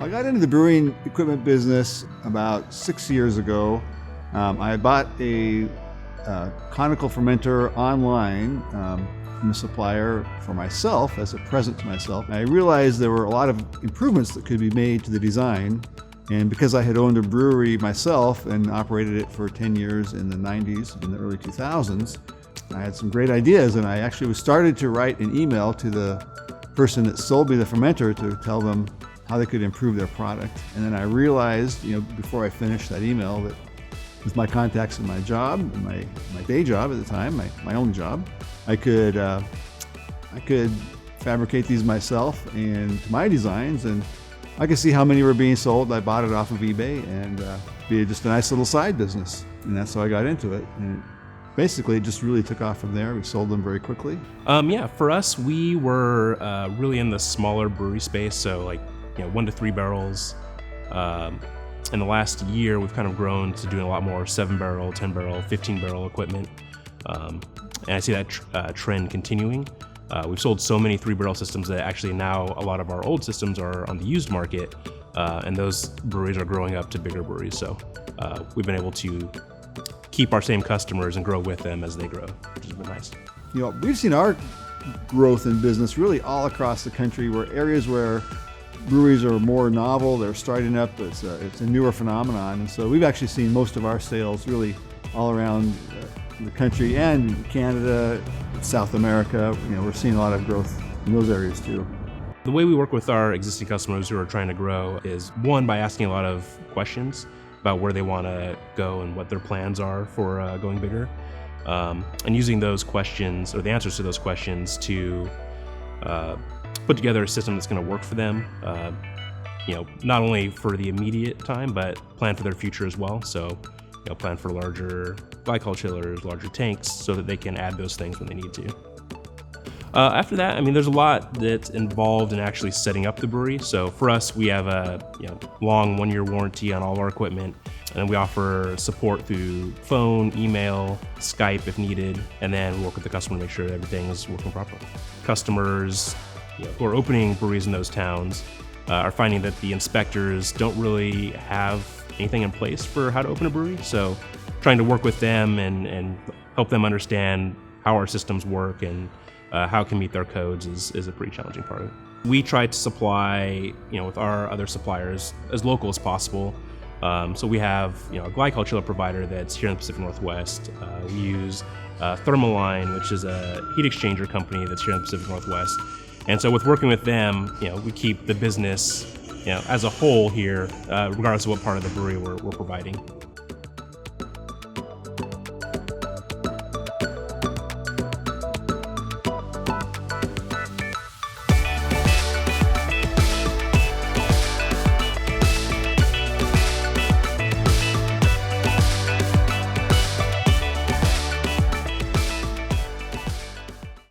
I got into the brewing equipment business about 6 years ago. I bought a conical fermenter online from a supplier for myself as a present to myself. I realized there were a lot of improvements that could be made to the design, and because I had owned a brewery myself and operated it for 10 years in the 90s and the early 2000s, I had some great ideas, and I actually started to write an email to the person that sold me the fermenter to tell them how they could improve their product. And then I realized, before I finished that email, that with my contacts in my job, my day job at the time, my only job, I could fabricate these myself and to my designs, and I could see how many were being sold. I bought it off of eBay, and be just a nice little side business, and that's how I got into it. And basically, it just really took off from there. We sold them very quickly. For us, we were really in the smaller brewery space, so 1 to 3 barrels. In the last year, we've kind of grown to doing a lot more 7-barrel, 10-barrel, 15-barrel equipment. And I see that trend continuing. We've sold so many 3-barrel systems that actually now a lot of our old systems are on the used market, and those breweries are growing up to bigger breweries. So we've been able to keep our same customers and grow with them as they grow, which has been nice. We've seen our growth in business really all across the country, where areas where breweries are more novel, they're starting up, it's a newer phenomenon. And so we've actually seen most of our sales really all around the country and Canada, South America. We're seeing a lot of growth in those areas too. The way we work with our existing customers who are trying to grow is, one, by asking a lot of questions about where they want to go and what their plans are for going bigger, and using those questions or the answers to those questions to put together a system that's going to work for them, not only for the immediate time, but plan for their future as well. So, plan for larger glycol chillers, larger tanks, so that they can add those things when they need to. After that, there's a lot that's involved in actually setting up the brewery. So for us, we have a long 1-year warranty on all of our equipment, and we offer support through phone, email, Skype if needed, and then we work with the customer to make sure that everything is working properly. Customers who are opening breweries in those towns are finding that the inspectors don't really have anything in place for how to open a brewery. So trying to work with them and help them understand how our systems work and how it can meet their codes is a pretty challenging part of it. We try to supply, with our other suppliers as local as possible. So we have, a glycol chiller provider that's here in the Pacific Northwest. We use Thermaline, which is a heat exchanger company that's here in the Pacific Northwest. And so with working with them, we keep the business, as a whole here, regardless of what part of the brewery we're providing.